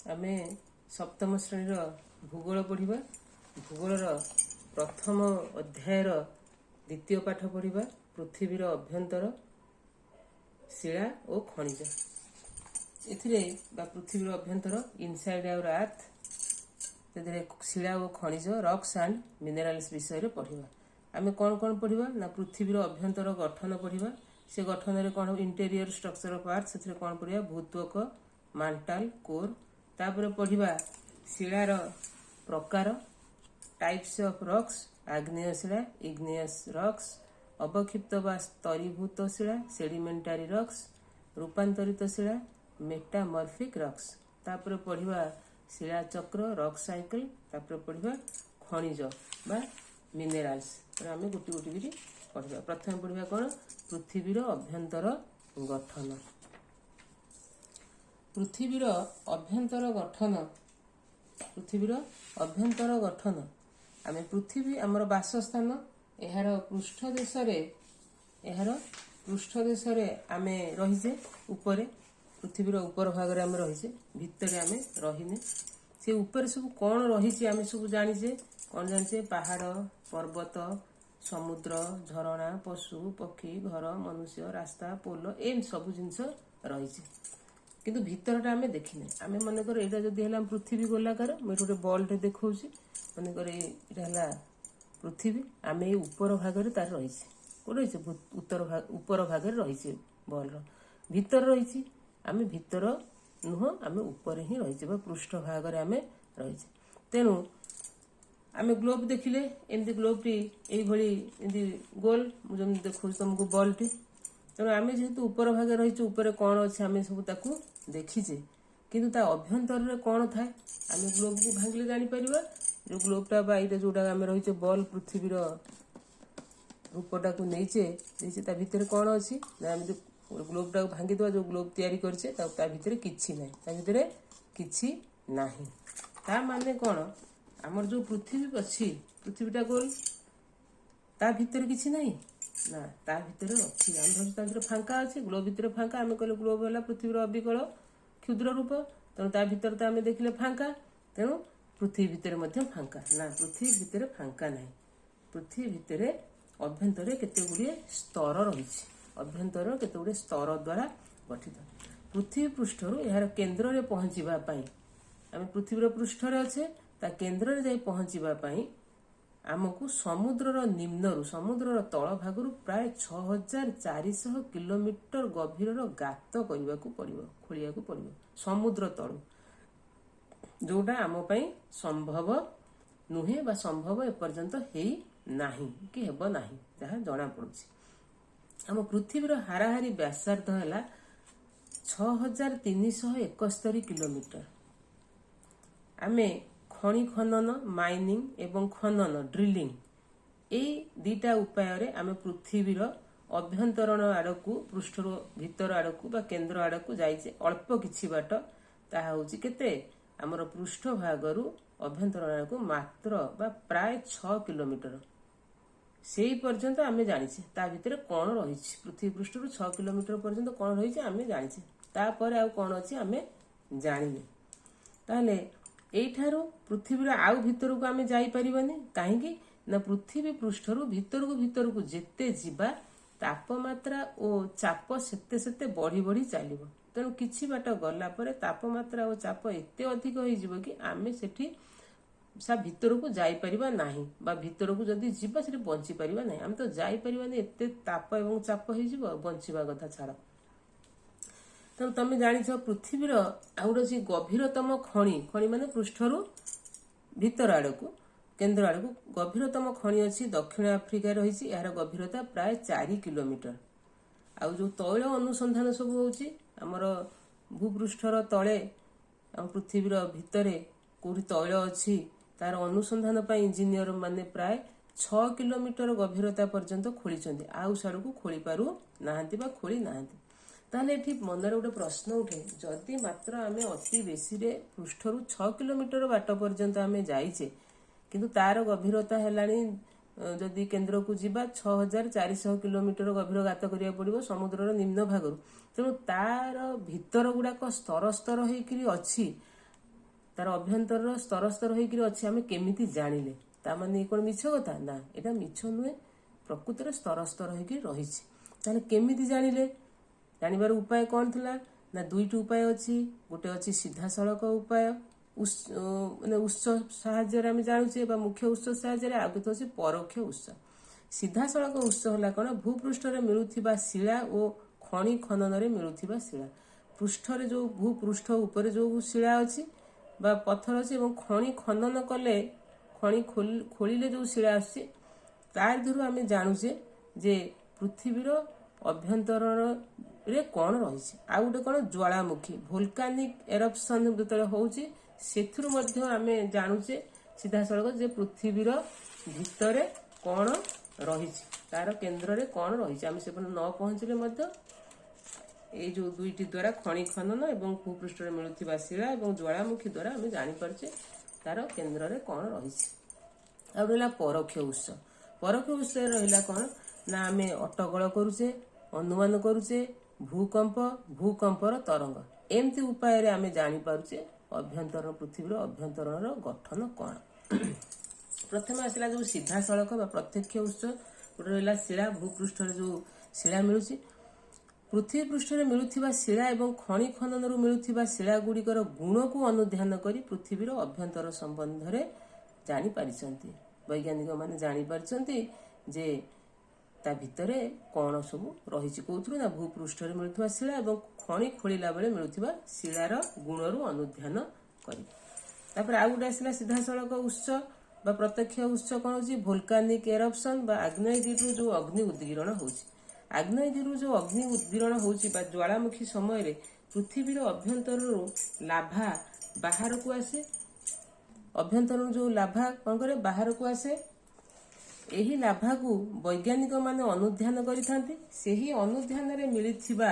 आमे सप्तम श्रेणी भूगोल पढ़ा। भूगोलर प्रथम अध्यायर द्वितीय पाठ पढ़ा पृथ्वीर अभ्यंतर शिला और खनिज। एथिरे पृथ्वीर अभ्यंतर इनसाइड आवर अर्थ शिला और खनिज रॉक्स एंड मिनरल्स विषय पढ़ा। आमे कौन कौन पढ़ा ना पृथ्वीर अभ्यंतर गठन पढ़ा। से गठन में कौन इंटेरियर स्ट्रक्चर ऑफ अर्थ से कौन पढ़ा भूत्वक मांटाल कोर। तापर पढ़ा शिलार प्रकार टाइप्स ऑफ रॉक्स आग्नेय शिला इग्नियस रॉक्स अवक्षिप्त बा स्तरीभूत शिला सेडिमेंटारी रॉक्स रूपांतरित शिला मेटामॉर्फिक रॉक्स। तापर पढ़ा शिला चक्र रॉक साइकिल। तापर पढ़ा खनिज बा मिनेराल्स। आम गोटी गोटी भी पढ़ा। प्रथम पढ़ा कौन पृथ्वीर अभ्यंतर गठन। पृथ्वीर अभ्यंतर गठन पृथ्वीर अभ्यंतर गठन आम पृथ्वी आमर बासस्थान यार पृष्ठदेश आम रहीचे ऊपर पृथ्वीर ऊपर भाग आम रहीचे भितर आम रहीने से ऊपर सब कौन रही आम सब जानीचे कौन जाने पहाड़ पर्वत समुद्र झरणा पशु पक्षी घर मनुष्य रास्ता पोल एम सब जिनस रही किंतु भितरटा आम देखने आम मनकर यहाँ जदि है पृथ्वी गोलाकार मुझे गोटे बल्टे देखा मनकर यहाँ पृथ्वी आम ये ऊपर भाग तार रही कौन रही ऊपर भाग रही बल भीतर रही आम भीतर नुह आम ऊपर ही रही पृष्ठ भाग आम रही तेणु आम ग्लोब देखिले एमती ग्लोब टी यही गोल मुझे देखा तुमको बल टी तेणु आम जेहेतु ऊपर भागे रही ऊपर कौन अच्छे आम सब ताकू देखीचे किंतु ता अभ्यंतर कौन थाए आम ग्लोब को भांगिले जापर जो ग्लोबटा जोटा आम रही बल पृथ्वीर रूपटा को नहींचे ता भितर कौन अच्छी ना आम ग्लोबटा को भांगी दवा जो ग्लोब तैयारी करछे ता भितर किछि नाही ता भितर किछि नाही ता माने कौन आमर जो पृथ्वी अच्छी पृथ्वीटा गोल ता भितर किछि नाही ना ता भितर अच्छी आम भाई फांका अच्छे ग्लोब भितर फांका आम कहले ग्लोब है पृथ्वीर अविकल क्षुद्र रूप तेणु ता भितर तो आम देखले फांका तेणु पृथ्वी भितर मध्य फांका ना पृथ्वी भितर फांका नहीं पृथ्वी भितर अभ्यंतर केते गुड़िए स्तर रही अभ्यंतर केते गुड़िए स्तर द्वारा गठित पृथ्वी पृष्ठर यार केन्द्र में पहुँचापी आम पृथ्वीर पृष्ठर अच्छे ता केन्द्र में जाई पहुँचापी आमको समुद्रर निम्नरु समुद्रर तल भागरु प्राय 6400 किलोमीटर गभीर गात करने को पड़ो खोलिया को पड़ो समुद्र तलु जोटा आम पाई संभव नुहे बा संभव एपर्यंत है नाही कि हेब नाही जहाँ जना पड़ुछि। आम पृथ्वीर हाराहारी व्यासार्ध है 6371 किलोमीटर। आमे खनि खनन माइनिंग एवं खनन ड्रिलिंग यही दीटा उपाय आम पृथ्वीर अभ्यंतरण आड़क पृष्ठ भीतर आड़क बा केन्द्र आड़क जाइए अल्प किछि बाट ताहा होछि केते आमर पृष्ठ भागरु अभ्यंतरण आड़क मात्र बा प्राय 6 किलोमीटर से पर्यंत आम जानिछे ता भितर कौन रही पृथ्वी पृष्ठ 6 किलोमीटर पर्यंत कौन रही आम जानिछे तापर आउ कौन अच्छी आम जानिने ताहले एठारो पृथ्वीर आउ भीतर को आम जापरिबानी कहीं ना पृथ्वी पृष्ठर भीतर को जेते जीवा तापमात्रा और चाप सेते सेते बढ़ी बढ़ी चलो तेणु किछि बाट गला परे तापमात्रा और चाप एते अधिक हो कि आम सेठी सा भीतर को जापरिबा नाही बा भीतर को जदि जीवा सेठी बंची परिबा नाही आम तो जापरिबानी एते ताप एवं चाप हो बंचिबा कथा छाड़। तो तुम जानिछ पृथ्वीर आउटे गभीरतम खनि खनि माने पृष्ठरु भीतर आड़क केन्द्र आड़क गभीरतम खनि अच्छी दक्षिण आफ्रिका रही यार गभीरता प्राय 4 किलोमीटर। आउ जो तैल अनुसंधान सब होची हमर भूपृष्ठर तले पृथ्वीर भितर कोठी तैल अच्छी तार अनुसंधान पर इंजीनियर माने प्राय 6 किलोमीटर गभीरता पर्यंत खोली आउ साड़ को खोली पारु नाहांती बा खोली नाहांती ताहले एठी मनरे गोटे प्रश्न उठे जदि मात्र आम अति बेसी पृष्ठरु 6 किलोमीटर बाट पर्यंत आम जाइचे किंतु तार गभीरता है जदि केन्द्र को जीवा 6400 किलोमीटर गभीर गात करिया पड़िबो समुद्रर निम्न भागरु तेणु तार भीतर गुड़ाक स्तर स्तर होइकरी अछि तार अभ्यंतर स्तर स्तर होकर अच्छे आम केमी जानिले ता माने कौन मिछ कथा ना यहाँ मिछ नुहे प्रकृत में स्तर स्तर होकर रही केमी जानिले जानवर उपाय कौन थिला ना दुईट उपाय अच्छी गोटे अच्छी सीधा सड़क उपाय माने उत्स साहाय्य आम जानुचे मुख्य उत्स साहाय्य आ गोटे अच्छे परोक्ष उत्स सीधा सड़क उत्स है कौन भूपृष्ठ में मिलुथिबा शिला और खनि खनन में मिलुथिबा शिला पृष्ठ जो भूपृष्ठ उपर जो शिला अच्छी बा पत्थर अच्छी खनि खनन कले खनि खोलिले जो शिला आसुची तार देहरु आम जानुचे जे पृथ्वीर अभ्यंतरण रे कौन रही आ गोटे कौन ज्वालामुखी भोल्कानिक एरप्शन जो होची सेथुरु मध्य आमे जानुचे सीधा सड़क जे पृथ्वीर भितर कौन रही तार केन्द्र रे कौन रही आम से न पहुँचले मध्य ये जो दुईटी द्वारा खनि खनन एवं भूपृष्ठ में मिलुथिबा शिला एवं ज्वालामुखी द्वारा आम जानीपारे तार केन्द्र रे कौन रही आ रहा परोक्ष उत्स रहा कौन ना आम अटकल करुचे अनुमान करुचे भूकंपर तरंग एमती उपाय रे आम जानीपारे अभ्यंतरण पृथ्वीर अभ्यंतरण गठन कौन प्रथम आसला जो सीधा सड़क प्रत्यक्ष उत्स गोटे रहा शिला भूपृष्ठ जो शिला मिलूची पृथ्वी पृष्ठ में मिलुथिबा शिला एवं खनि खनन मिलुथिबा शिला गुड़िकर गुण को अनुध्यान करी पृथ्वीर अभ्यंतर संबंध में जानी पारिछंती वैज्ञानिक माने जानी पारिछंती जे ता भितरे कौन सब रही कौथु ना भूपृष्ठ में मिलुथिबा शिला एवं खनि खोलिला बेले मिलुथिबा शिलार गुणरू अनुध्यान करी तापर आ गोटे आसला सीधा सड़क उत्स बा प्रत्यक्ष उत्स कौन होची भोल्कानिक एरप्शन बा आग्नेयगिरी जो अग्नि उद्गीरण होची आग्नेयगिरी जो अग्नि उद्गीरण होची बा ज्वालामुखी समय रे पृथ्वीर अभ्यंतर लाभा बाहर को आसे अभ्यंतर जो लाभा कौन करे बाहर को आसे यही लाभा को वैज्ञानिक माने अनुध्यान करिथांती सेही अनुध्यान रे मिलिथिबा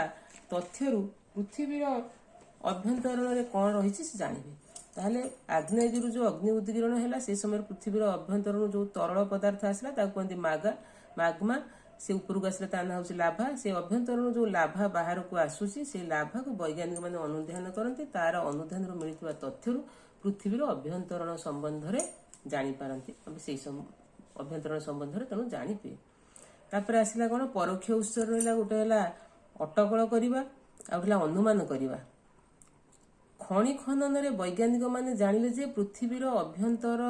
तथ्यरू पृथ्वीर अभ्यंतरण रे कौन रही से जानिबे ताहले आग्नेयगिरी जो अग्नि उद्गीरण है से समय पृथ्वीर अभ्यंतरण जो तरल पदार्थ आसला कहते माग्मा से ऊपर को आसला ना हूँ लाभा से अभ्यंतरण जो लाभा बाहर को आसूसी से लाभा को वैज्ञानिक माने अनुध्यान करते तार अनुध्यान मिलता तथ्यरू पृथ्वीर अभ्यंतरण संबंध में जापारती से अभ्यंतरण संबंध में तेणु जापे तापर आसला कौन परोक्ष उत्स रहा गोटे है अटकल करवा आ अनुमान करवा खनि खनन रे वैज्ञानिक माने जानिले जे पृथ्वीर अभ्यंतर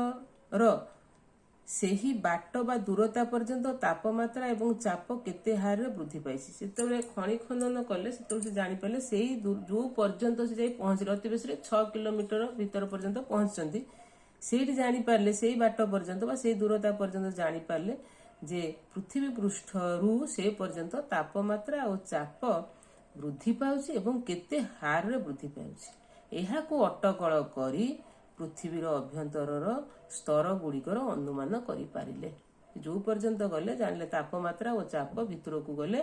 सेही बाट बा दूरता पर्यंत तापमात्रा एवं चाप केते हार रे वृद्धि पाइछि सेतबे खनि खनन कले से जानि पाले सेही जो पर्यंत से जाई पहुंचले अति बेसी 6 किलोमीटर भीतर पर्यंत पहुंचचंती सेठी जानि पारले सेही बाट पर्यंत बा सेही दूरता पर्यंत जानि पारले जे पृथ्वी पृष्ठ रु से पर्यंत तापमात्रा और चाप वृद्धि पाउछि एवं केते हार रे वृद्धि पाउछि एहा को अटकल करी पृथ्वीर अभ्यंतरर स्तर गुड़िकर अनुमान करिपारिले जो पर्यंत गले जानिले तापमात्रा और चाप भितर को गले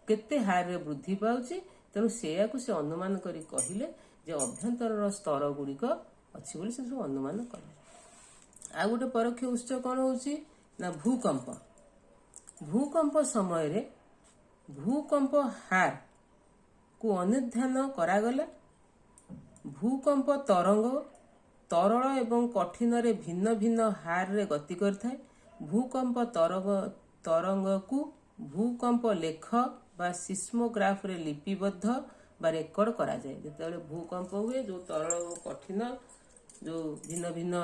केते हार रे वृद्धि पाउछि तेणु सेया को से अनुमान करी कहिले जे अभ्यंतरर स्तर गुड़िक अछि बोली से सब अनुमान कले आ गोटे परोक्ष उत्स कौन होछि ना भूकंप समय रे भूकंप हार को अनुध्यान करागला भूकंप तरंग तरल एवं कठिन रे भिन्न भिन्न हार रे गति करथाय भूकंप तरंग को भूकंप लेख बा सिस्मोग्राफ रे लिपिबद्ध बा रेकर्ड करा जाए जेतेबेले भूकंप हुए जो तरल और कठिन जो भिन्न भिन्न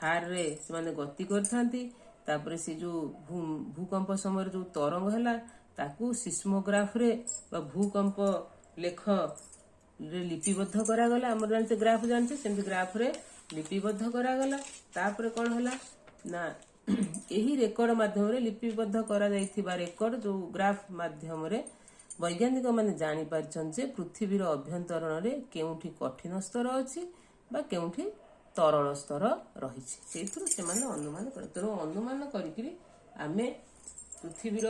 हार रे से माने गति करथांती तापरे से जो भूकंप समय जो तरंग हैला ताकू सिस्मोग्राफ रे बा भूकंप लेख रे लिपिबद्ध करागला आम जानते ग्राफ जानते सेमती ग्राफ रे लिपिबद्ध करागला तापरे कौन हैला ना यही रेकर्ड माध्यम रे लिपिबद्ध करा जाइथिबा रेकर्ड जो ग्राफ माध्यम रे वैज्ञानिक माने जानि पारछन जे पृथ्वीर अभ्यंतरण रे केउठी कठिन स्तर अछि बा केउठी तरल स्तर रहिछि सेथुरु से माने अनुमान कर तेणु अनुमान करिकरी आमे पृथ्वीर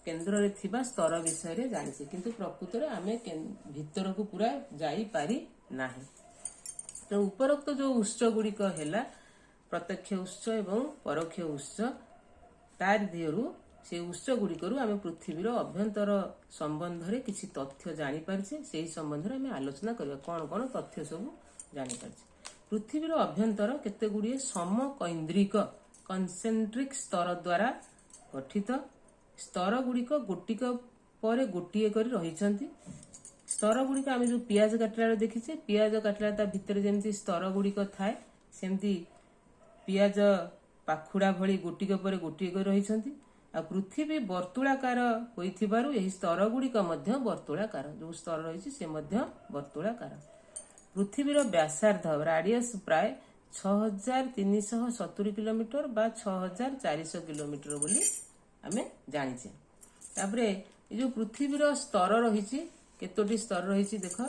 केन्द्र रे थिबा स्तर विषय रे जानिछे किंतु प्रकृत रे आमे भीतर को पूरा जाई पारी नाही तो उपरोक्त जो उत्स गुड़िक है प्रत्यक्ष उत्स एवं परोक्ष उत्स तार देहरु से उत्स गुड़िक आम पृथ्वीर अभ्यंतर संबंध में किसी तथ्य जानी पारछे सेही संबंध में आम आलोचना करबा कौन कौन तथ्य सब जानी पारछे पृथ्वीर अभ्यंतर केते गुड़िए समकैंद्रिक कन्सेंट्रिक स्तर द्वारा गठित। स्तर गुड़िक गोटिक पर गोटिए करी रहिछंती। स्तर गुड़िक आम जो पियाज काटिला देखीचे, पियाज काटिला ता भितर जेमती स्तर गुड़िक थाए सेमती पियाज पाखुड़ा भली गोटिक पर गोटिए करी रहिछंती। आ पृथ्वी वर्तुलाकार होइथिबारु एही स्तर गुड़िक मध्य वर्तुलाकार, जो स्तर रहिछि से मध्य वर्तुलाकार। पृथ्वीर व्यासार्ध राडियस प्राय 6370 किलोमीटर बा 6400 किलोमीटर बोली आमे जानिछे। तापरे ए जो पृथ्वीर स्तर रहिछि केतोटी स्तर रहिछि देख,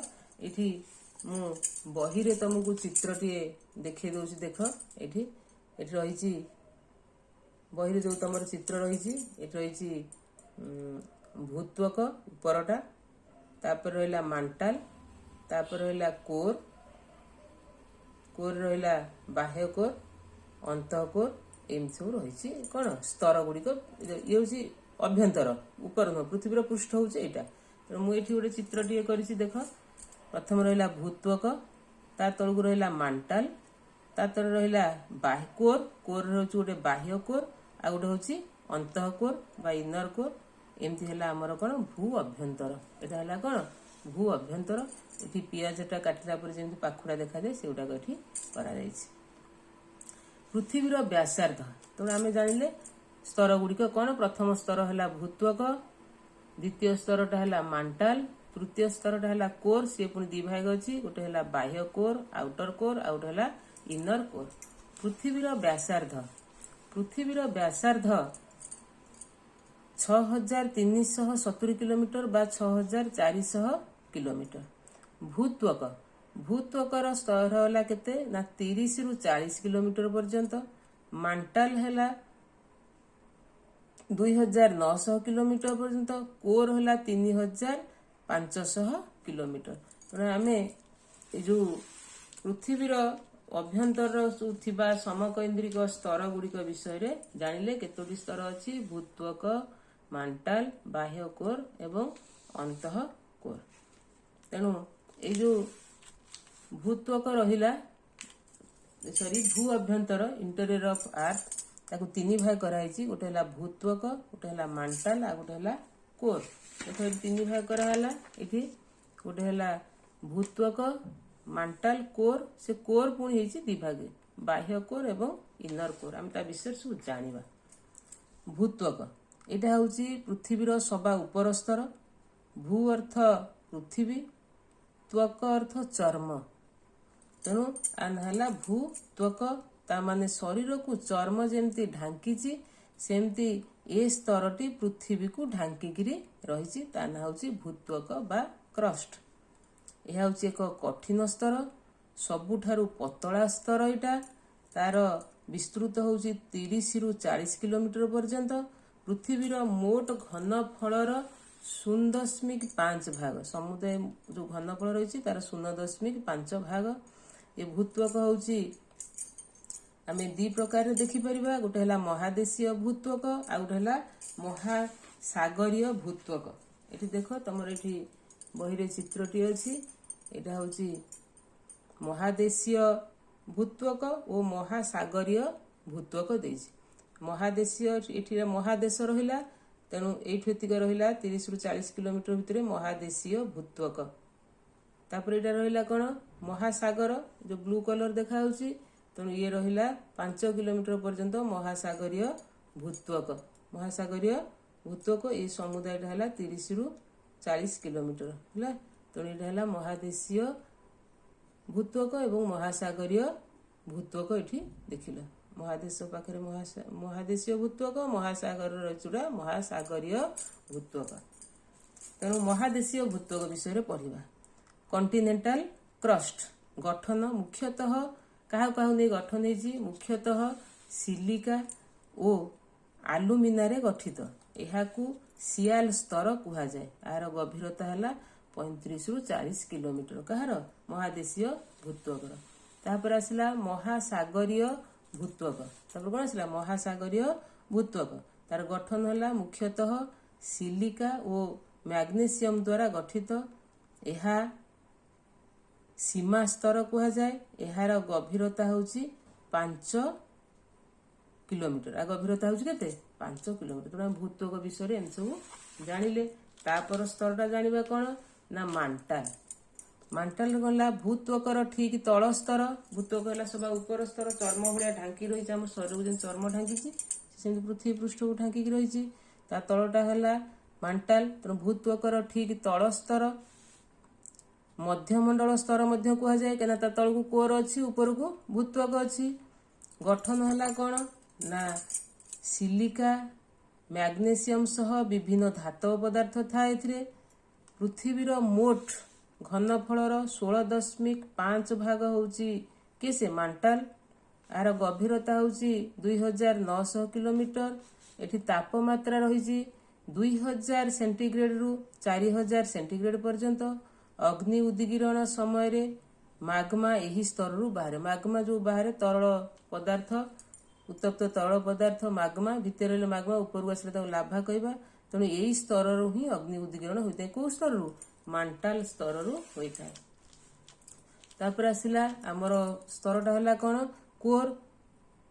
एठी मु बही रे तुमको चित्रटिए देखे दउछि। देख एठी रहिछि बही रे जो तमर चित्र रहिछि, एठी रहिछि भूत्वक उपरटा, तापर रहिला मांटाल, तापर रहिला कोर, कोर रहिला बाह्य कोर, अंतः कोर, एम सब रहिछि कोन स्तर गुड़िक। ये होछि अभ्यंतर ऊपर न पृथ्वीर पृष्ठ होछि एटा। तो मु एठी गोटे चित्रटिए करिछि देख। प्रथम रहिला भूत्वक, ता तळकु रहिला मांटाल, ता तळ रहिला बाह्य कोर, कोर होछि गोटे बाह्य कोर, आ गोटे होछि अंतः कोर बा इनर कोर। एमती हैला हमर कोन भू अभ्यंतर। एटा हैला कोन भू अभ्यंतर। एठी पियाजटा काटिला पर जेमती पाखुड़ा देखा जाय सेउटा एठी करा जायछि। पृथ्वीर व्यासार्ध तो आमे जानिले स्तर गुड़िक कोन। प्रथम स्तर हैला भूत्वक, द्वितीय स्तरटा हैला मांटाल, तृतीय स्तरटा हैला कोर, से पुनी दि भाग अछि, गोटे हैला बाह्य कोर आउटर कोर, आ गोटे हैला इनर कोर। पृथ्वीर व्यासार्ध, पृथ्वीर व्यासार्ध 6370 किलोमीटर बा 6400 किलोमीटर। भूत्वक, भूत्वकर स्तर हैला केते ना 30 रु 40 किलोमीटर पर्यंत। मांटाल हैला 2900 किलोमीटर पर्यंत। कोर हैला 3500 किलोमीटर। तो आमे ए जो पृथ्वीर अभ्यंतर थिबा समकैंद्रिक स्तर गुड़िक विषय रे जानिले केतोटी स्तर अछि। भूत्वक, मांटाल, बाह्य कोर एवं अंतः कोर। तेणु ए जो भूत्वक रहिला सॉरी भू अभ्यंतर इंटेरियर ऑफ अर्थ ताकू तीन भाग कराई। गोटे है भूत्वक, गोटे है मांटाल, आ गोटे है कोर। देखो तीन भाग कराला। ये गोटे है भूत्वक, मांटाल, कोर। से कोर पुणी होती दिभागे बाह्य कोर एवं इनर कोर। आम ता विषय सब जानिबा। भूत्वक एटा होची पृथ्वीर सभा उपर स्तर। भू अर्थ पृथ्वी, त्वक अर्थ चर्म। तेणु आना भूत्वक ता माने शरीर को चर्म जेमती ढांकीची सेमती ए स्तरटी पृथ्वी को ढांकीकिरी रहिची। ता ना होची भूत्वक बा क्रस्ट। यह होची एक कठिन स्तर, सबुठारु पतला स्तर। एटा तार विस्तृत होची 30 रु 40 किलोमीटर पर्यंत। पृथ्वीर मोट घनफलर 0.5 भाग, समुदाय जो घनफल रही तार 0.5 भाग। ये भूत्वक होची आमे दी प्रकार देखि परिबा। गोटे हला महादेशीय भूत्वक, आ गोटे हला महासागरीय भूत्वक। एठी देखो तमर एठी बही रे चित्रटी अछि। एटा होची महादेशीय भूत्वक और महासागरीय भूत्वक देछि। महादेशीय एठी महादेश रहिला, तेणु एठिक रहिला 30 रु 40 किलोमीटर भितर महादेशीय भूत्वक। तापर एटा रहिला कोन महासागर, जो ब्लू कलर देखा होची। तेणु ये रहिला 5 किलोमीटर पर्यंत महासागरीय भूत्वक। महासागरीय भूत्वक ये समुदाय है 30 रु 40 किलोमीटर है। तेणु ये है महादेशीय भूत्वक एवं महासागरीय भूत्वक। ये देखिल महादेश पाखे महादेशीय भूत्वक, महासागर चूड़ा महासागरीय भूत्वक। तेणु महादेशीय भूत्वक विषय पढ़ा। कॉन्टिनेंटल क्रस्ट गठन मुख्यतः क्या नहीं गठन होती, मुख्यतः सिलिका और आलुमिना रे गठित। यह सियाल स्तर कह जाए। यार गभीरता है 35 रु 40 किलोमीटर। कहार महादेशीय भूत्वक। तापर आसला महासागरीय भूत्वक। तापर कौन आसला महासागरीय भूत्वक। तार गठन है मुख्यतः सिलिका और मैग्नेशियम द्वारा गठित। यह ସୀମା ସ୍ତର କୁହାଯାଏ। ଏହାର ଗଭୀରତା ହେଉଛି 5 କିଲୋମିଟର। ଆ ଗଭୀରତା ହେଉଛି କେତେ? 5 କିଲୋମିଟର। ତେଣୁ ଆମେ ଭୂତ୍ୱକ ବିଷୟରେ ଏମିତି ସବୁ ଜାଣିଲେ। ତାପର ସ୍ତରଟା ଜାଣିବା କ'ଣ ନା ମାଣ୍ଟାଲ। ମାଣ୍ଟାଲ ଗଲା ଭୂତ୍ୱକର ଠିକ ତଳ ସ୍ତର। ଭୂତ୍ୱକ ହେଲା ସବା ଉପର ସ୍ତର, ଚର୍ମ ଭଳିଆ ଢାଙ୍କି ରହିଛି। ଆମ ଶରୀରକୁ ଯେମିତି ଚର୍ମ ଢାଙ୍କିଛି ସେମିତି ପୃଥିବୀ ପୃଷ୍ଠକୁ ଢାଙ୍କିକି ରହିଛି। ତା ତଳଟା ହେଲା ମାଣ୍ଟାଲ। ତେଣୁ ଭୂତ୍ୱକର ଠିକ ତଳ ସ୍ତର। ମଧ୍ୟମଣ୍ଡଳ ସ୍ତର ମଧ୍ୟ କୁହାଯାଏ, କାହିଁକିନା ତା ତଳକୁ କୋର ଅଛି, ଉପରକୁ ଭୂତ୍ୱକ ଅଛି। ଗଠନ ହେଲା କ'ଣ ନା ସିଲିକା, ମ୍ୟାଗ୍ନେସିୟମ ସହ ବିଭିନ୍ନ ଧାତବ ପଦାର୍ଥ ଥାଏ ଏଥିରେ। ପୃଥିବୀର ମୋଟ ଘନଫଳର 16.5 ଭାଗ ହେଉଛି କି ସେ ମାଣ୍ଟାଲ। ଏହାର ଗଭୀରତା ହେଉଛି 2900 କିଲୋମିଟର। ଏଠି ତାପମାତ୍ରା ରହିଛି 2000 ସେଣ୍ଟିଗ୍ରେଡରୁ 4000 ସେଣ୍ଟିଗ୍ରେଡ ପର୍ଯ୍ୟନ୍ତ। ଅଗ୍ନି ଉଦ୍ଗୀରଣ ସମୟରେ ମାଗ୍ମା ଏହି ସ୍ତରରୁ ବାହାରେ। ମାଗ୍ମା ଯେଉଁ ବାହାରେ ତରଳ ପଦାର୍ଥ, ଉତ୍ତପ୍ତ ତରଳ ପଦାର୍ଥ ମାଗ୍ମା, ଭିତରେ ରହିଲେ ମାଗ୍ମା, ଉପରକୁ ଆସିଲେ ତାକୁ ଲାଭା କହିବା। ତେଣୁ ଏହି ସ୍ତରରୁ ହିଁ ଅଗ୍ନି ଉଦ୍ଗୀରଣ ହୋଇଥାଏ। କେଉଁ ସ୍ତରରୁ? ମାଣ୍ଟାଲ ସ୍ତରରୁ ହୋଇଥାଏ। ତାପରେ ଆସିଲା ଆମର ସ୍ତରଟା ହେଲା କ'ଣ? କୋର।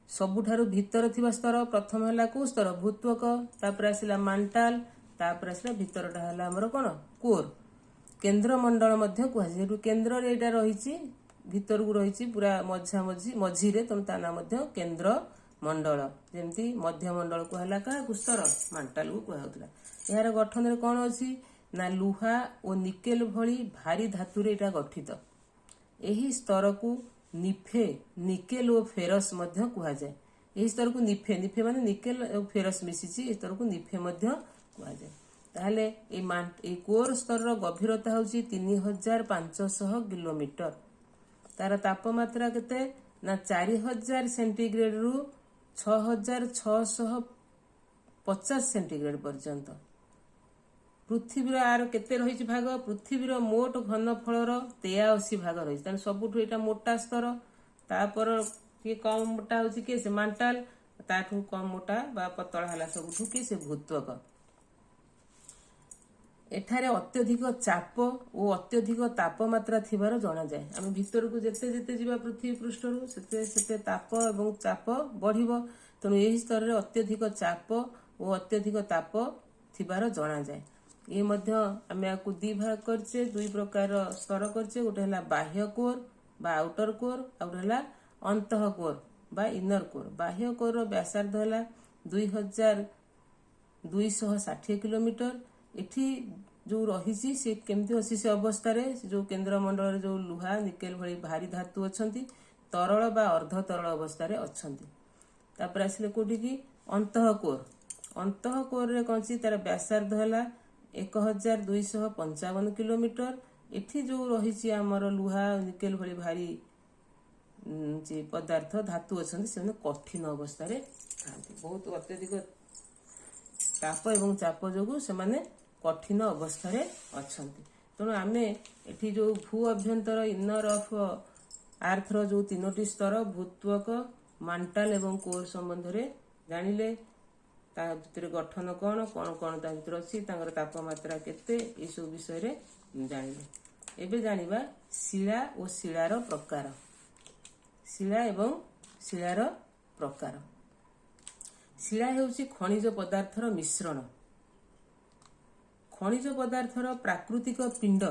ସବୁଠାରୁ ଭିତରେ ଥିବା ସ୍ତର ପ୍ରଥମ ହେଲା କୋଉ ସ୍ତର? ଭୂତ୍ୱକ। ତାପରେ ଆସିଲା ମାଣ୍ଟାଲ। ତାପରେ ଆସିଲା ଭିତରଟା ହେଲା ଆମର କ'ଣ? କୋର। କେନ୍ଦ୍ରମଣ୍ଡଳ ମଧ୍ୟ କୁହାଯାଏ। ସେଠୁ କେନ୍ଦ୍ରରେ ଏଇଟା ରହିଛି, ଭିତରକୁ ରହିଛି ପୁରା ମଝିରେ, ତେଣୁ ତା ନାଁ ମଧ୍ୟ କେନ୍ଦ୍ର ମଣ୍ଡଳ। ଯେମିତି ମଧ୍ୟମଣ୍ଡଳ କୁହାହେଲା କାହାକୁ? ସ୍ତର ମାଣ୍ଟାଲକୁ କୁହାଯାଉଥିଲା। ଏହାର ଗଠନରେ କ'ଣ ଅଛି ନା ଲୁହା ଓ ନିକେଲ ଭଳି ଭାରି ଧାତୁରେ ଏଇଟା ଗଠିତ। ଏହି ସ୍ତରକୁ ନିକେଲ ଓ ଫେରସ ମଧ୍ୟ କୁହାଯାଏ। ଏହି ସ୍ତରକୁ ନିଫେ ମାନେ ନିକେଲ ଓ ଫେରସ ମିଶିଛି, ଏହି ସ୍ତରକୁ ନିଫେ ମଧ୍ୟ କୁହାଯାଏ। ତାହେଲେ ଏଇ କୋର ସ୍ତରର ଗଭୀରତା ହେଉଛି 3500 କିଲୋମିଟର। ତାର ତାପମାତ୍ରା କେତେ ନା 4000 ସେଣ୍ଟିଗ୍ରେଡରୁ 6650 ସେଣ୍ଟିଗ୍ରେଡ ପର୍ଯ୍ୟନ୍ତ। ପୃଥିବୀର ଆର କେତେ ରହିଛି ଭାଗ? ପୃଥିବୀର ମୋଟ ଘନଫଳର 83 ଭାଗ ରହିଛି। ତାହେଲେ ସବୁଠୁ ଏଇଟା ମୋଟା ସ୍ତର। ତାପରେ ଟିକେ କମ ମୋଟା ହେଉଛି କି ସେ ମାଣ୍ଟାଲ। ତାଠୁ କମ ମୋଟା ବା ପତଳା ହେଲା ସବୁଠୁ କି ସେ ଭୂତ୍ୱକ। ଏଠାରେ ଅତ୍ୟଧିକ ଚାପ ଓ ଅତ୍ୟଧିକ ତାପମାତ୍ରା ଥିବାର ଜଣାଯାଏ। ଆମେ ଭିତରକୁ ଯେତେ ଯେତେ ଯିବା ପୃଥିବୀ ପୃଷ୍ଠରୁ ସେତେ ତାପ ଏବଂ ଚାପ ବଢିବ। ତେଣୁ ଏହି ସ୍ତରରେ ଅତ୍ୟଧିକ ଚାପ ଓ ଅତ୍ୟଧିକ ତାପ ଥିବାର ଜଣାଯାଏ। ଇଏ ମଧ୍ୟ ଆମେ ଆକୁ ଦୁଇ ଭାଗ କରିଛେ, ଦୁଇ ପ୍ରକାର ସ୍ତର କରିଛେ। ଗୋଟେ ହେଲା ବାହ୍ୟ କୋର ବା ଆଉଟର କୋର, ଆଉ ଗୋଟେ ହେଲା ଅନ୍ତଃ କୋର ବା ଇନର କୋର। ବାହ୍ୟ କୋରର ବ୍ୟାସାର୍ଦ୍ଧ ହେଲା 2260 କିଲୋମିଟର। ଏଠି ଯୋଉ ରହିଛି ସେ କେମିତି ଅଛି ସେ ଅବସ୍ଥାରେ? ଯୋଉ କେନ୍ଦ୍ରମଣ୍ଡଳରେ ଯୋଉ ଲୁହା ନିକେଲ ଭଳି ଭାରି ଧାତୁ ଅଛନ୍ତି, ତରଳ ବା ଅର୍ଦ୍ଧ ତରଳ ଅବସ୍ଥାରେ ଅଛନ୍ତି। ତାପରେ ଆସିଲେ କୋଉଠିକି? ଅନ୍ତଃ କୋର। ଅନ୍ତଃ କୋରରେ କ'ଣ ଅଛି? ତାର ବ୍ୟାସାର୍ଦ୍ଧ ହେଲା 1255 କିଲୋମିଟର। ଏଠି ଯୋଉ ରହିଛି ଆମର ଲୁହା ନିକେଲ ଭଳି ଭାରି ପଦାର୍ଥ ଧାତୁ ଅଛନ୍ତି, ସେମାନେ କଠିନ ଅବସ୍ଥାରେ ଥାନ୍ତି। ବହୁତ ଅତ୍ୟଧିକ ତାପ ଏବଂ ଚାପ ଯୋଗୁଁ ସେମାନେ କଠିନ ଅବସ୍ଥାରେ ଅଛନ୍ତି। ତେଣୁ ଆମେ ଏଠି ଯୋଉ ଭୂ ଅଭ୍ୟନ୍ତର ଇନର ଅଫ ଆର୍ଥର ଯୋଉ ତିନୋଟି ସ୍ତର ଭୂତ୍ୱକ, ମାଣ୍ଟାଲ ଏବଂ କୋର ସମ୍ବନ୍ଧରେ ଜାଣିଲେ। ତା ଭିତରେ ଗଠନ କ'ଣ କ'ଣ ତା ଭିତରେ ଅଛି, ତାଙ୍କର ତାପମାତ୍ରା କେତେ, ଏସବୁ ବିଷୟରେ ଜାଣିଲେ। ଏବେ ଜାଣିବା ଶିଳା ଓ ଶିଳାର ପ୍ରକାର। ଶିଳା ଏବଂ ଶିଳାର ପ୍ରକାର। ଶିଳା ହେଉଛି ଖଣିଜ ପଦାର୍ଥର ମିଶ୍ରଣ। ଖଣିଜ ପଦାର୍ଥର ପ୍ରାକୃତିକ ପିଣ୍ଡ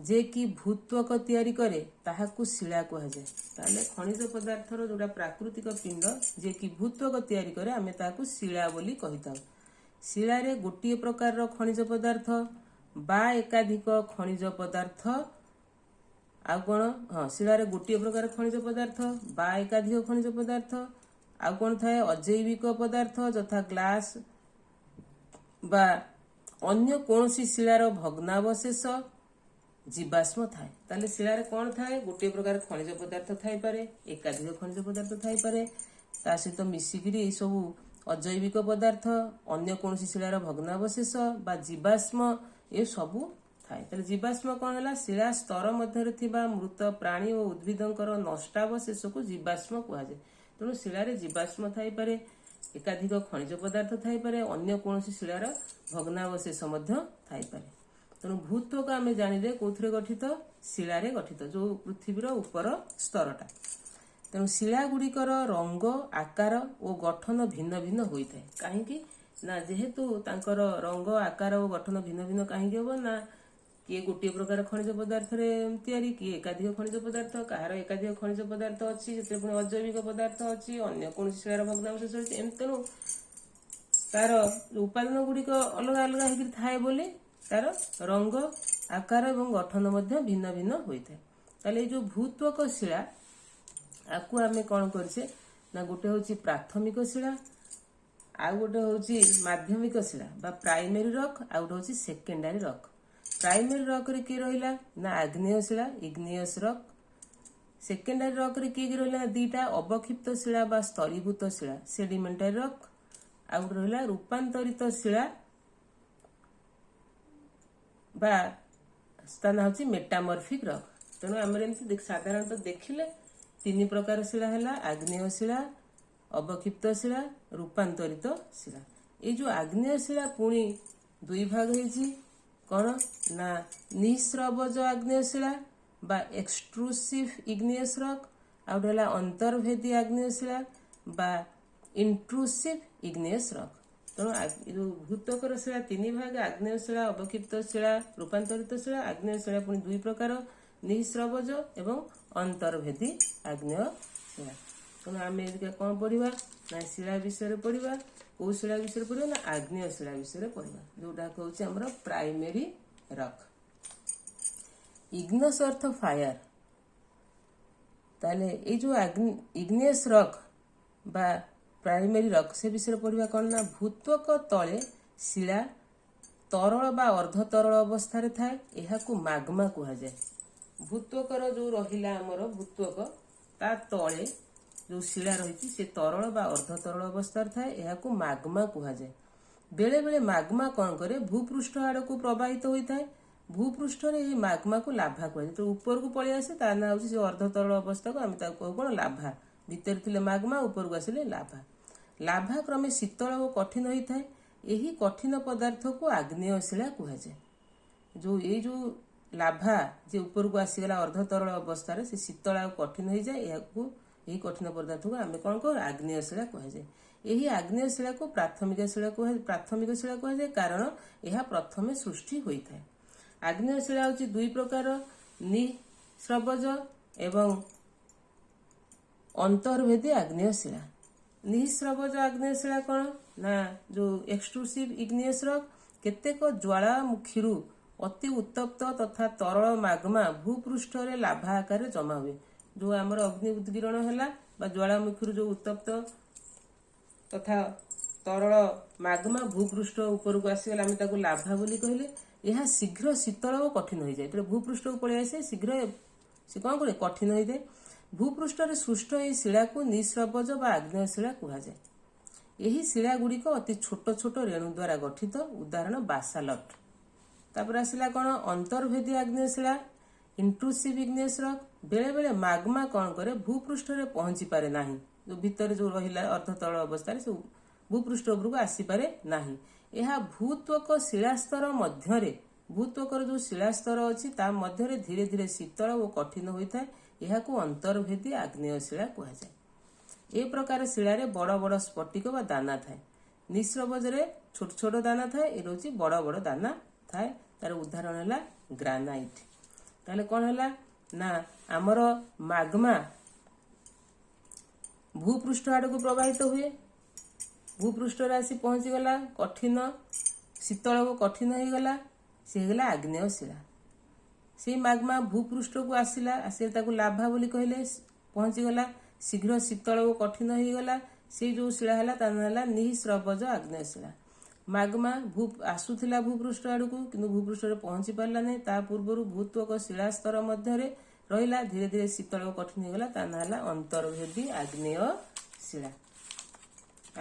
ଯେ କି ଭୂତ୍ୱକ ତିଆରି କରେ ତାହାକୁ ଶିଳା କୁହାଯାଏ। ତାହେଲେ ଖଣିଜ ପଦାର୍ଥର ଯୋଉଟା ପ୍ରାକୃତିକ ପିଣ୍ଡ ଯେ କି ଭୂତ୍ୱକ ତିଆରି କରେ ଆମେ ତାହାକୁ ଶିଳା ବୋଲି କହିଥାଉ। ଶିଳାରେ ଗୋଟିଏ ପ୍ରକାରର ଖଣିଜ ପଦାର୍ଥ ବା ଏକାଧିକ ଖଣିଜ ପଦାର୍ଥ, ଆଉ କ'ଣ? ଶିଳାରେ ଗୋଟିଏ ପ୍ରକାର ଖଣିଜ ପଦାର୍ଥ ବା ଏକାଧିକ ଖଣିଜ ପଦାର୍ଥ, ଆଉ କ'ଣ ଥାଏ? ଅଜୈବିକ ପଦାର୍ଥ ଯଥା ଗ୍ଲାସ ବା ଅନ୍ୟ କୌଣସି ଶିଳାର ଭଗ୍ନାବଶେଷ, ଜୀବାଶ୍ମ ଥାଏ। ତାହେଲେ ଶିଳାରେ କ'ଣ ଥାଏ? ଗୋଟିଏ ପ୍ରକାର ଖଣିଜ ପଦାର୍ଥ ଥାଇପାରେ, ଏକାଧିକ ଖଣିଜ ପଦାର୍ଥ ଥାଇପାରେ, ତା ସହିତ ମିଶିକିରି ଏଇ ସବୁ ଅଜୈବିକ ପଦାର୍ଥ, ଅନ୍ୟ କୌଣସି ଶିଳାର ଭଗ୍ନାବଶେଷ ବା ଜୀବାଶ୍ମ, ଏ ସବୁ ଥାଏ। ତାହେଲେ ଜୀବାଶ୍ମ କ'ଣ ହେଲା? ଶିଳା ସ୍ତର ମଧ୍ୟରେ ଥିବା ମୃତ ପ୍ରାଣୀ ଓ ଉଦ୍ଭିଦଙ୍କର ନଷ୍ଟାବଶେଷକୁ ଜୀବାଶ୍ମ କୁହାଯାଏ। ତେଣୁ ଶିଳାରେ ଜୀବାଶ୍ମ ଥାଇପାରେ, ଏକାଧିକ ଖଣିଜ ପଦାର୍ଥ ଥାଇପାରେ, ଅନ୍ୟ କୌଣସି ଶିଳାର ଭଗ୍ନାବଶେଷ ମଧ୍ୟ ଥାଇପାରେ। ତେଣୁ ଭୂତ୍ୱକ ଆମେ ଜାଣିଲେ କୋଉଥିରେ ଗଠିତ, ଶିଳାରେ ଗଠିତ, ଯୋଉ ପୃଥିବୀର ଉପର ସ୍ତରଟା। ତେଣୁ ଶିଳା ଗୁଡ଼ିକର ରଙ୍ଗ, ଆକାର ଓ ଗଠନ ଭିନ୍ନ ଭିନ୍ନ ହୋଇଥାଏ। କାହିଁକି ନା ଯେହେତୁ ତାଙ୍କର ରଙ୍ଗ, ଆକାର ଓ ଗଠନ ଭିନ୍ନ ଭିନ୍ନ କାହିଁକି ହବ ନା କିଏ ଗୋଟିଏ ପ୍ରକାର ଖଣିଜ ପଦାର୍ଥରେ ତିଆରି, କିଏ ଏକାଧିକ ଖଣିଜ ପଦାର୍ଥ, କାହାର ଏକାଧିକ ଖଣିଜ ପଦାର୍ଥ ଅଛି, ସେଥିରେ ପୁଣି ଅଜୈବିକ ପଦାର୍ଥ ଅଛି, ଅନ୍ୟ କୌଣସି ଶିଳାର ଭଗ୍ନାଂଶ ଅଛି। ଏମିତି ତେଣୁ ତାର ଉପାଦାନ ଗୁଡ଼ିକ ଅଲଗା ଅଲଗା ହେଇକି ଥାଏ ବୋଲି ତାର ରଙ୍ଗ, ଆକାର ଏବଂ ଗଠନ ମଧ୍ୟ ଭିନ୍ନ ଭିନ୍ନ ହୋଇଥାଏ। ତାହେଲେ ଏଇ ଯୋଉ ଭୂତ୍ୱକ ଶିଳା, ଆକୁ ଆମେ କଣ କରିଛେ ନା ଗୋଟେ ହଉଛି ପ୍ରାଥମିକ ଶିଳା, ଆଉ ଗୋଟେ ହଉଛି ମାଧ୍ୟମିକ ଶିଳା ବା ପ୍ରାଇମେରୀ ରକ୍, ଆଉ ଗୋଟେ ହଉଛି ସେକେଣ୍ଡାରୀ ରକ୍। ପ୍ରାଇମେରୀ ରକ୍ ରେ କିଏ ରହିଲା ନା ଆଗ୍ନେୟ ଶିଳା, ଇଗ୍ନିୟସ୍ ରକ୍। ସେକେଣ୍ଡାରୀ ରକ୍ ରେ କିଏ ରହିଲା ନା ଦିଟା ଅବକ୍ଷିପ୍ତ ଶିଳା ବା ସ୍ତରୀଭୂତ ଶିଳା, ସେଡିମେଣ୍ଟାରୀ ରକ୍। ଆଉ ଗୋଟେ ରହିଲା ରୂପାନ୍ତରିତ ଶିଳା ବା ସ୍ଥାନ ହଉଛି ମେଟାମର୍ଫିକ ରକ୍। ତେଣୁ ଆମର ଏମିତି ସାଧାରଣତଃ ଦେଖିଲେ ତିନି ପ୍ରକାର ଶିଳା ହେଲା, ଆଗ୍ନେୟ ଶିଳା, ଅବକ୍ଷିପ୍ତ ଶିଳା, ରୂପାନ୍ତରିତ ଶିଳା। ଏଇ ଯୋଉ ଆଗ୍ନେୟ ଶିଳା ପୁଣି ଦୁଇ ଭାଗ ହେଇଛି, କଣ ନା ନିଃସ୍ରବଜ ଆଗ୍ନେୟ ଶିଳା ବା ଏକ୍ସଟ୍ରୁସିଭ ଇଗ୍ନିୟସ୍ ରକ୍, ଆଉ ଗୋଟେ ହେଲା ଅନ୍ତର୍ଭେଦୀ ଆଗ୍ନେୟ ଶିଳା ବା ଇଣ୍ଟ୍ରୁସିଭ ଇଗ୍ନିୟସ୍ ରକ୍। ତେଣୁ ଯୋଉ ଭୂତ୍ୱକର ଶିଳା ତିନି ଭାଗ, ଆଗ୍ନେୟ ଶିଳା, ଅବକ୍ଷିପ୍ତ ଶିଳା, ରୂପାନ୍ତରିତ ଶିଳା। ଆଗ୍ନେୟ ଶିଳା ପୁଣି ଦୁଇ ପ୍ରକାର, ନିଃସ୍ରବଜ ଏବଂ ଅନ୍ତର୍ଭେଦୀ ଆଗ୍ନେୟ ଶିଳା। ତେଣୁ ଆମେ ଏদিকে କଣ ପଢିବା ନା ଶିଳା ବିଷୟରେ ପଢିବା। କୋଉ ଶିଳା ବିଷୟରେ ପଢିବା ନା ଆଗ୍ନେୟ ଶିଳା ବିଷୟରେ ପଢିବା, ଯୋଉଟା ହଉଛି ଆମର ପ୍ରାଇମେରୀ ରକ୍। ଇଗ୍ନସ୍ ଅର୍ଥ ଫାୟାର। ତାହେଲେ ଏଇ ଯୋଉ ଇଗ୍ନିୟସ୍ ରକ୍ ବା ପ୍ରାଇମେରୀ ରକ୍ ସେ ବିଷୟରେ ପଢିବା କଣ ନା ଭୂତ୍ୱକ ତଳେ ଶିଳା ତରଳ ବା ଅର୍ଦ୍ଧ ତରଳ ଅବସ୍ଥାରେ ଥାଏ, ଏହାକୁ ମାଗ୍ମା କୁହାଯାଏ। ଭୂତ୍ୱକର ଯୋଉ ରହିଲା ଆମର ଭୂତ୍ୱକ, ତା ତଳେ ଯୋଉ ଶିଳା ରହିଛି ସେ ତରଳ ବା ଅର୍ଦ୍ଧ ତରଳ ଅବସ୍ଥାରେ ଥାଏ, ଏହାକୁ ମାଗ୍ମା କୁହାଯାଏ। ବେଳେ ବେଳେ ମାଗ୍ମା କଣ କରେ, ଭୂପୃଷ୍ଠ ଆଡକୁ ପ୍ରବାହିତ ହୋଇଥାଏ। ଭୂପୃଷ୍ଠରେ ଏହି ମାଗ୍ମାକୁ ଲାଭା କୁହାଯାଏ। ଯେତେବେଳେ ଉପରକୁ ପଳେଇ ଆସେ ତା ନାଁ ହଉଛି ସେ ଅର୍ଦ୍ଧ ତରଳ ଅବସ୍ଥାକୁ ଆମେ ତାକୁ କହୁ କଣ ଲାଭା। ଭିତରେ ଥିଲେ ମାଗ୍ମା, ଉପରକୁ ଆସିଲେ ଲାଭା। ଲାଭା କ୍ରମେ ଶୀତଳ ଓ କଠିନ ହୋଇଥାଏ। ଏହି କଠିନ ପଦାର୍ଥକୁ ଆଗ୍ନେୟ ଶିଳା କୁହାଯାଏ। ଏଇ ଯୋଉ ଲାଭା ଯେ ଉପରକୁ ଆସିଗଲା ଅର୍ଦ୍ଧ ତରଳ ଅବସ୍ଥାରେ, ସେ ଶୀତଳ ଆଉ କଠିନ ହେଇଯାଏ, ଏହି କଠିନ ପଦାର୍ଥକୁ ଆମେ କଣ କହୁ, ଆଗ୍ନେୟ ଶିଳା କୁହାଯାଏ। ଏହି ଆଗ୍ନେୟ ଶିଳାକୁ ପ୍ରାଥମିକ ଶିଳା କୁହାଯାଏ, କାରଣ ଏହା ପ୍ରଥମେ ସୃଷ୍ଟି ହୋଇଥାଏ। ଆଗ୍ନେୟ ଶିଳା ହଉଛି ଦୁଇ ପ୍ରକାର, ନିଃସ୍ରବଜ ଏବଂ ଅନ୍ତର୍ଭେଦୀ ଆଗ୍ନେୟ ଶିଳା। ନିଃସ୍ରବଜ ଆଗ୍ନେୟ ଶିଳା କଣ ନା ଯୋଉ ଏକ୍ସଟ୍ରୁସିଭ ଇଗ୍ନିୟସ୍ ରକ୍। କେତେକ ଜ୍ୱାଳାମୁଖୀରୁ ଅତି ଉତ୍ତପ୍ତ ତଥା ତରଳ ମାଗ୍ମା ଭୂପୃଷ୍ଠରେ ଲାଭା ଆକାରରେ ଜମା ହୁଏ। ଯୋଉ ଆମର ଅଗ୍ନି ଉଦ୍ଗୀରଣ ହେଲା ବା ଜ୍ୱାଳାମୁଖୀରୁ ଯୋଉ ଉତ୍ତପ୍ତ ତଥା ତରଳ ମାଗ୍ମା ଭୂପୃଷ୍ଠ ଉପରକୁ ଆସିଗଲା, ଆମେ ତାକୁ ଲାଭା ବୋଲି କହିଲେ। ଏହା ଶୀଘ୍ର ଶୀତଳ ଓ କଠିନ ହୋଇଯାଏ। ଯେତେବେଳେ ଭୂପୃଷ୍ଠକୁ ପଳେଇ ଆସେ ଶୀଘ୍ର ସେ କଣ କରେ, କଠିନ ହୋଇଯାଏ। ଭୂପୃଷ୍ଠରେ ସୃଷ୍ଟ ଏହି ଶିଳାକୁ ନିଃସ୍ରବଜ ବା ଆଗ୍ନେୟ ଶିଳା କୁହାଯାଏ। ଏହି ଶିଳା ଗୁଡିକ ଅତି ଛୋଟ ଛୋଟ ରେଣୁ ଦ୍ୱାରା ଗଠିତ, ଉଦାହରଣ ବାସାଲଟ। ତାପରେ ଆସିଲା କଣ, ଅନ୍ତର୍ଭେଦୀ ଆଗ୍ନେୟ ଶିଳା, ଇଣ୍ଟ୍ରୁସିଭ ଇଗ୍ନିୟସ୍ ରକ୍। ବେଳେ ବେଳେ ମାଗ୍ମା କଣ କରେ, ଭୂପୃଷ୍ଠରେ ପହଞ୍ଚି ପାରେ ନାହିଁ। ଯୋଉ ଭିତରେ ଯୋଉ ରହିଲା ଅର୍ଦ୍ଧ ତରଳ ଅବସ୍ଥାରେ ସେ ଭୂପୃଷ୍ଠ ଉପରକୁ ଆସିପାରେ ନାହିଁ। ଏହା ଭୂତ୍ୱକ ଶିଳାସ୍ତର ମଧ୍ୟରେ, ଭୂତ୍ୱକର ଯୋଉ ଶିଳାସ୍ତର ଅଛି ତା ମଧ୍ୟରେ ଧୀରେ ଧୀରେ ଶୀତଳ ଓ କଠିନ ହୋଇଥାଏ, ଏହାକୁ ଅନ୍ତର୍ଭେଦୀ ଆଗ୍ନେୟ ଶିଳା କୁହାଯାଏ। ଏ ପ୍ରକାର ଶିଳାରେ ବଡ ବଡ ସ୍ଫଟିକ ବା ଦାନା ଥାଏ। ନିଃସ୍ରବଜରେ ଛୋଟ ଛୋଟ ଦାନା ଥାଏ, ଏ ରହୁଛି ବଡ ବଡ ଦାନା ଥାଏ। ତାର ଉଦାହରଣ ହେଲା ଗ୍ରାନାଇଟ। ତାହେଲେ କଣ ହେଲା ନା ଆମର ମାଗ୍ମା ଭୂପୃଷ୍ଠ ଆଡକୁ ପ୍ରବାହିତ ହୁଏ, ଭୂପୃଷ୍ଠରେ ଆସି ପହଞ୍ଚିଗଲା, କଠିନ ଶୀତଳ ଓ କଠିନ ହେଇଗଲା, ସେ ହେଇଗଲା ଆଗ୍ନେୟ ଶିଳା। ସେଇ ମାଗ୍ମା ଭୂପୃଷ୍ଠକୁ ଆସିଲା, ତାକୁ ଲାଭା ବୋଲି କହିଲେ, ପହଞ୍ଚିଗଲା, ଶୀଘ୍ର ଶୀତଳ ଓ କଠିନ ହେଇଗଲା, ସେଇ ଯୋଉ ଶିଳା ହେଲା ତା ନାଁ ହେଲା ନିଃସ୍ରବଜ ଆଗ୍ନେୟ ଶିଳା। ମାଗ୍ମା ଆସୁଥିଲା ଭୂପୃଷ୍ଠ ଆଡକୁ, କିନ୍ତୁ ଭୂପୃଷ୍ଠରେ ପହଞ୍ଚି ପାରିଲା ନାହିଁ। ତା ପୂର୍ବରୁ ଭୂତ୍ୱକ ଶିଳା ସ୍ତର ମଧ୍ୟରେ ରହିଲା, ଧୀରେ ଧୀରେ ଶୀତଳ ଓ କଠିନ ହେଇଗଲା, ତା ନାଁ ହେଲା ଅନ୍ତର୍ଭେଦୀ ଆଗ୍ନେୟ ଶିଳା।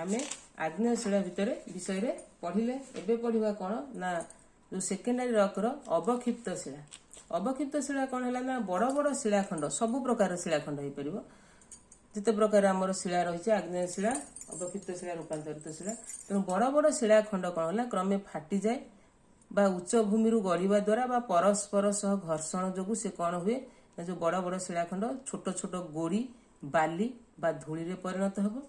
ଆମେ ଆଗ୍ନେୟ ଶିଳା ବିଷୟରେ ପଢିଲେ। ଏବେ ପଢିବା କଣ ନା ଯୋଉ ସେକେଣ୍ଡାରୀ ରକ୍ ର ଅବକ୍ଷିପ୍ତ ଶିଳା। ଅବକ୍ଷିପ୍ତ ଶିଳା କଣ ହେଲା ନା ବଡ ବଡ ଶିଳାଖଣ୍ଡ, ସବୁ ପ୍ରକାର ଶିଳାଖଣ୍ଡ ହେଇପାରିବ। ଯେତେ ପ୍ରକାର ଆମର ଶିଳା ରହିଛି, ଆଗ୍ନେୟ ଶିଳା, ଅବକ୍ଷିପ୍ତ ଶିଳା, ରୂପାନ୍ତରିତ ଶିଳା। ତେଣୁ ବଡ ବଡ ଶିଳାଖଣ୍ଡ କଣ ହେଲା, କ୍ରମେ ଫାଟିଯାଏ बा उच्च भूमि गढ़िबा द्वारा बा परस्पर सह घर्षण जोगु से कौन हुए जो बड़ बड़ शिलाखंड छोट छोट गोड़ी बाली बा धूली रे परिणत हबो।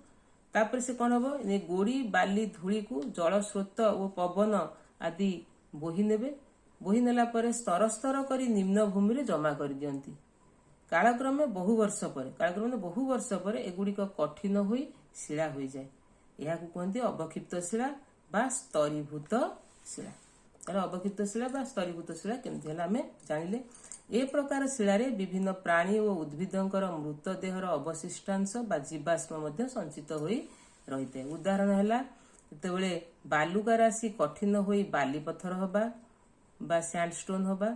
तापर से कौन हबो गोड़ी बाली धूली को जल स्रोत और पवन आदि बोही नेबे। बोही नेला परे स्तर स्तर करी निम्न भूमि रे जमा कर दियंती। कालक्रमे बहु वर्ष पर एगुड़िक कठिन होई शिला हो जाए। यह कहते अवक्षिप्त शिला बा स्तरीभूत शिला। तार अवक्षिप्त शिला बा स्तरीभूत शिला केमती है आम जानिले। ए प्रकार शिलार विभिन्न प्राणी और उद्भिदंकर मृतदेहर अवशिष्टांश बा जीवाश्म मध्य संचित होई रही है। उदाहरण है जितेबले बालुका राशि कठिन होई बाली पत्थर हवा बा सैंडस्टोन हवा,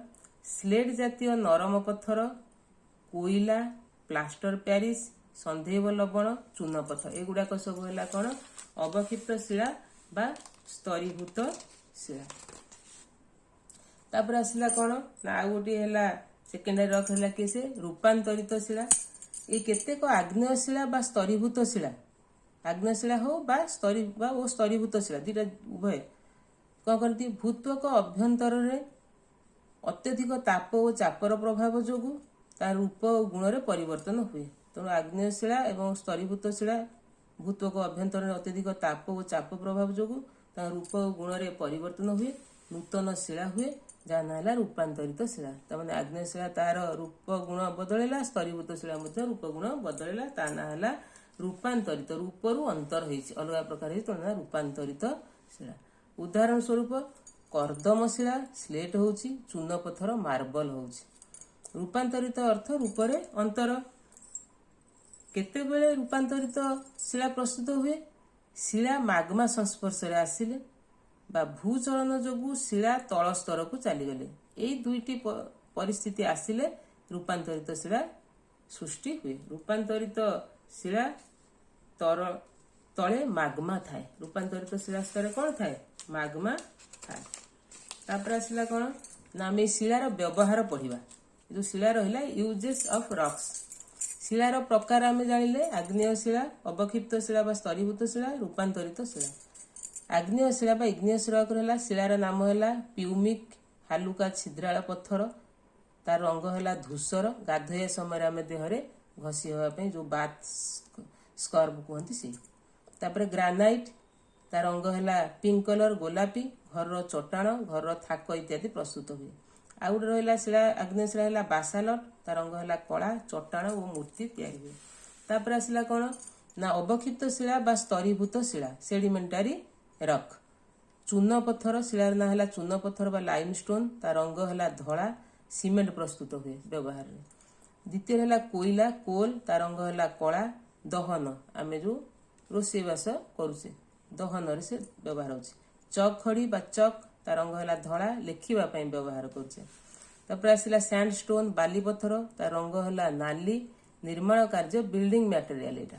स्लेट जातीय नरम पत्थर, कोईला, प्लास्टर प्यारिस, संधेव लवण, चून पत्थर एगुड़ाक सब है कौन अवक्षिप्त शिला बा स्तरीभूत शिला। तापर आसला कौन ना आ गोटे है सेकेंडरी रॉक है कि से रूपांतरित शिला। ये केतेक आग्नेय शिला बा स्तरीभूत शिला, आग्नेय शिला हो बा स्तरीभूत शिला दुटा उभय कौन करती भूत्वक अभ्यंतर अत्यधिक ताप और चापर प्रभाव जोगु तार रूप और गुण रे परिवर्तन हुए। तेणु आग्नेय शिला एवं स्तरीभूत शिला भूत्वक अभ्यंतर अत्यधिक ताप और चाप प्रभाव जोगु तार रूप और गुण रे परिवर्तन हुए, नूतन शिला हुए जहाँ ना रूपांतरित शिला। तमाने आग्नेय शिला तार रूप गुण बदलैला, स्तरीभूत शिला मध्य रूप गुण बदलैला, ता ना है रूपांतरित रूपरू अंतर होइछि अलग प्रकार होइछि रूपांतरित शिला। उदाहरण स्वरूप कर्दम शिला स्लेट होउछि, चून पत्थर मार्बल होउछि। रूपांतरित अर्थ रूपरे अंतर। केतेबेले रूपांतरित शिला प्रस्तुत हुए शिला माग्मा संस्पर्श रे आसिले बा भूचलन जोगु शिला तल स्तर को चलीगले। यही दुईटी परिस्थिति आसिले रूपांतरित शिला सृष्टि हुए। रूपांतरित शिला तले माग्मा थाए। रूपांतरित शिला स्तर कौन थाए माग्मा थाए। तापर आसला कौन ना आम शिलार व्यवहार पढ़िबा। जो शिला रहिला यूजेस ऑफ रॉक्स। शिलार प्रकार आम जानिले आग्नेय शिला, अवक्षिप्त शिला बा स्तरीभूत शिला, रूपांतरित शिला। आग्नेय शिला बा इग्नियस रॉक रहला शिलार नाम है प्यूमिक हालुका छिद्राळ पत्थर। तार रंग है धूसर। गाधोया समय आम देहरे घसी होगापी जो बाथ स्कर्ब कहती से। तापर ग्रानाइट तार रंग है पिंक कलर गोलापी। घर चट्टाण घर थाक इत्यादि प्रस्तुत हुए। आउ गोटे रहा शिला आग्नेय शिला है बासालट तार रंग है कला चट्टाण और मूर्ति तैयारी हुए। तापर आसला कौन ना अवक्षिप्त शिला बा स्तरीभूत शिला सेडिमेंटारी रॉक। चून पत्थर शिलार ना है चून पत्थर बा लाइमस्टोन तार रंग है धला सीमेंट प्रस्तुत हुए व्यवहार में। द्वितीय है कोईला कोल तार रंग है कला दहन आम जो रोषेईबास करुचे दहन से व्यवहार हो। चक खड़ी बा चक तार रंग है धला लेखिबापी व्यवहार करुचे। तापर आसला सैंडस्टोन बाली पत्थर तार रंग है नाली निर्माण कार्य बिल्डिंग मटेरियल एटा।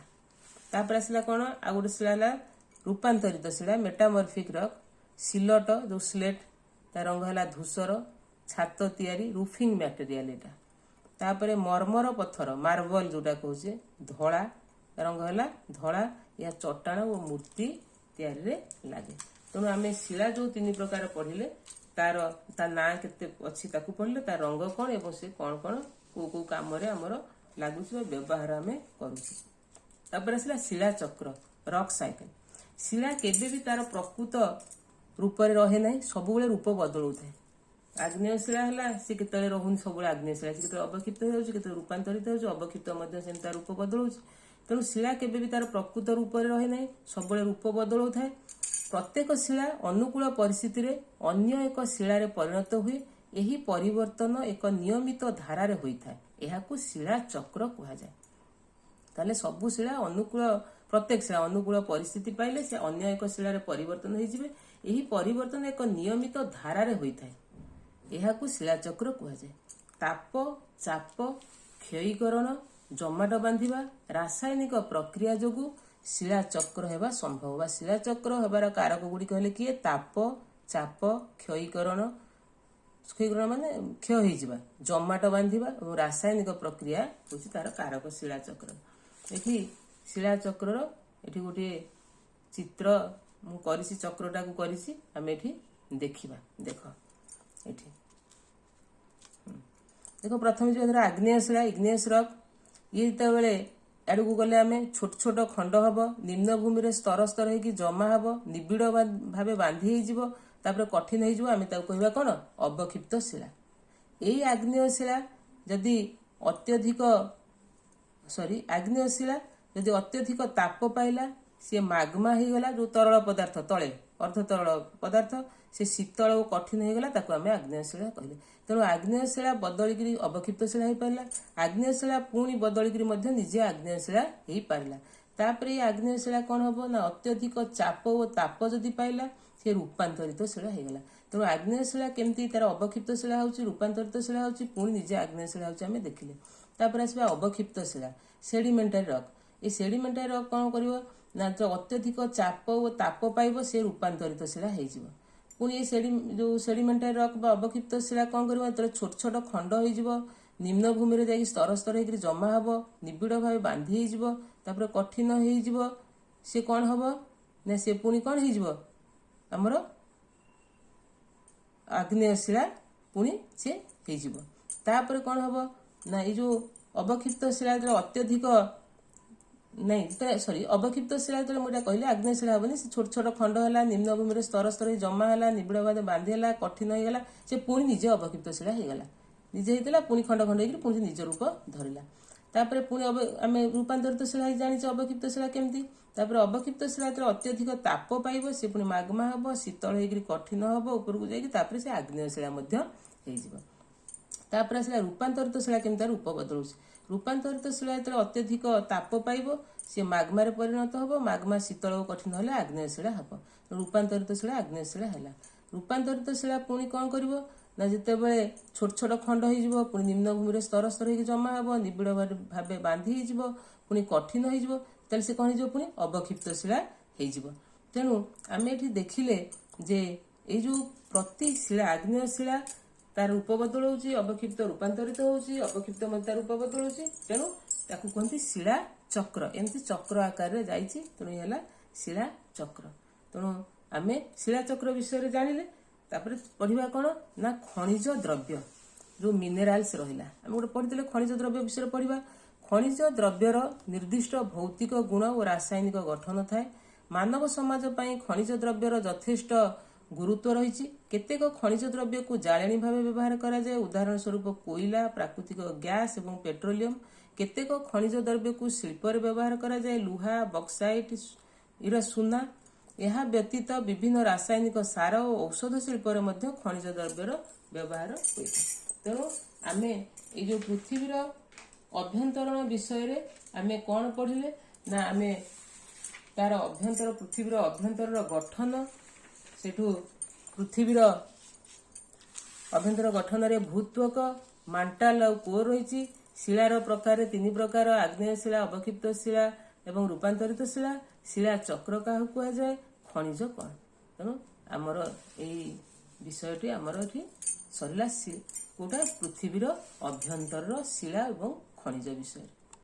तापर आसला कौन आ गोटे शिला रूपांतरित शिला मेटामॉर्फिक रॉक। सिलट जो स्लेट तार रंग है धूसर छात तैयारी रूफिंग मटेरियल एटा। तापर मरमर पत्थर मार्बल जोटा कहे धला रंग है धला या चट्टाण और मूर्ति तैयारी रे लागे। तेणु आम शिला जो तीन प्रकार पढ़िले तार ता ना केते अच्छी ताकू पढ़िले तार रंग कौन एवं से कौन कौन को काम रे हमर लागुच व्यवहार आम करूँ। तापर आसला शिला चक्र रॉक साइकिल। शिला केबे भी तार प्रकृत रूप रहे ना सब रूप बदलू थाए। आग्नेय शिला है सी के रोनी सब आग्नेय शिला के अवक्षिप्त हो रूपांतरित हो अवक्षिप्त तार रूप बदलू। तेणु शिला केबे भी तार प्रकृत रूप रहे ना सब रूप बदलू थाए। प्रत्येक शिला अनुकूल परिस्थिति रे अन्य एक शिलार परिणत हुए। यही परिवर्तन एक नियमित धारारे होइथाए। एहाकू शिला चक्र कहा जाए। ताले सबु शिला अनुकूल प्रत्येक शिला अनुकूल परिस्थिति पाइले से अन्य एक शिलार परिवर्तन हो जिवे। यही परिवर्तन एक नियमित धारारे होइथाए। एहाकू शिला चक्र कहा जाए। ताप चाप क्षयीकरण जमाट बांधिबा रासायनिक प्रक्रिया जोगु शिला चक्र हेबा संभव बा शिला चक्र हेबार कारक गुडी कहले कि ताप चाप क्षयीकरण क्षयीकरण माने क्षय हो जिबा जमाट बांधिबा और रासायनिक प्रक्रिया होछि तार कारक शिला चक्र। एठी शिला चक्रर एठी गोटे चित्र मु करिसी चक्रटा को करिसी आमे एठी देखिबा। देख एठी देखो प्रथम जो आग्नेय शिला इग्नियस रॉक ये जेतेबेले आड़ू गले आम छोट छोट खंड हम निम्न भूमि स्तर स्तर होगी जमा हम निबिड़ भाव बांधी होपर कठिन होमें कह कौन अवक्षिप्त शिला। यही आग्नेय शिला जदि अत्यधिक आग्नेय शिला जदि अत्यधिक ताप पाइला सी माग्मा हो गला जो तरल पदार्थ तले अर्ध तरल पदार्थ से शीतल और कठिन हो गला आम आग्नेय शिला कहले। तेणु आग्नेय शिला बदलिकी अवक्षिप्त शिला हो पारा आग्नेय शिला पुणी बदलिकी निजे आग्नेय शिला हो पारा। तापर ये आग्नेय शिला कौन हम ना अत्यधिक चाप और ताप जदि पाइला से रूपांतरित शिला हो गला। तेणु आग्नेय शिला केमती तार अवक्षिप्त शिला होची रूपांतरित शिला होची पुणी निजे आग्नेय शिला होची आम देखिले। तापर आसबा अवक्षिप्त शिला सेडिमेंटारी रॉक। ये सेडिमेंटारी रॉक कौन करिवो ना जो अत्यधिक चाप और ताप पाइब से रूपांतरित शिला हो पुणी ये जो सेडिमेंटारी रॉक बा अवक्षिप्त शिला कौन कर छोट छोट खंड हो निम्न भूमि जाकि स्तर स्तर हो जमा हम निबिड़ भाव बांधी होपर कठिन हो सी कौन हम ना से पुणी कौन हो आमर आग्नेय शिला पुणी से होपर कौन हम ना ये जो अवक्षिप्त शिला अत्यधिक नहीं सॉरी अवक्षिप्त शिला जो मुझे कहली आग्नेय शिला हेनी से छोट छोट खंड है निम्न भूमि स्तर स्तर जमा है निबिड़ भाव बांधी है कठिन होगला से पुणी निजे अवक्षिप्त शिला होगला निजे होता पुणी खंड खंड हो पुणी निज रूप धरला। तापर पुणी आम रूपांतरित शिला जानी अवक्षिप्त शिला केमती अवक्षिप्त शिला जो अत्यधिक ताप पाइब से पुणी माग्मा हम शीतल हो कठिन हम उपरको जापर से आग्नेय शिला तापर आसला रूपांतरित शिला केमती रूप बदलू। रूपांतरित शिला जो अत्यधिक ताप पाइब सी माग्मार परिणत हम माग्मा शीतल और कठिन है आग्नेय शिला हम रूपांतरित शिला आग्नेय शिला है। रूपांतरित शिला पुणी कौन कर ना जितेबाला छोट छोट खंड हो पुणी निम्न भूमि स्तर स्तर हो जमा हम निबिड़ भाव बांधी पुणी कठिन हो से कौन हो पुणी अवक्षिप्त शिला हो। तेणु आम ये देखिले जे ये जो प्रति शिला आग्नेय शिला तार रूप बदल होची अवक्षिप्त रूपांतरित होची अवक्षिप्त मध्य रूप बदल होची तेणु ताकू कहते शिला चक्र एमती चक्र आकार रे जाइछि तेणु ये शिला चक्र। तेणु आम शिला चक्र विषय जानिले तापर पढ़िबा कौन ना खनिज द्रव्य जो मिनेराल्स रहिला आम गोटे पढ़ी खनिज द्रव्य विषय पढ़िबा। खनिज द्रव्यर निर्दिष्ट भौतिक गुण और रासायनिक गठन थाए। मानव समाज पई खनिज द्रव्यर यथेष्ट गुरुत्व रही। केतेक खनिज द्रव्य को जाळेणी भाव व्यवहार करा जाए उदाहरण स्वरूप कोयला प्राकृतिक गैस एवं पेट्रोलियम। केतेक खनिज द्रव्य को शिल्प व्यवहार करा जाए लुहा बक्साइट इरा सुना। यह व्यतीत विभिन्न रासायनिक सार और औषध शिल्प खनिज द्रव्यर व्यवहार होता। तेणु आम ये जो पृथ्वीर अभ्यंतरण विषय आम कौन पढ़िले ना आम तार अभ्यंतर पृथ्वीर अभ्यंतर गठन सेठू पृथ्वीर अभ्यंतर गठन रे भूत्वक मांटाल और कोर रही। शिलार प्रकार 3 प्रकार आग्नेय शिला अवक्षिप्त शिला एवं रूपांतरित शिला। शिला चक्र क्या कहुए खनिज कौन। तेणु आमर यही विषयटी आमर ये सरला कौटा पृथ्वीर अभ्यंतर शिला एवं खनिज विषय।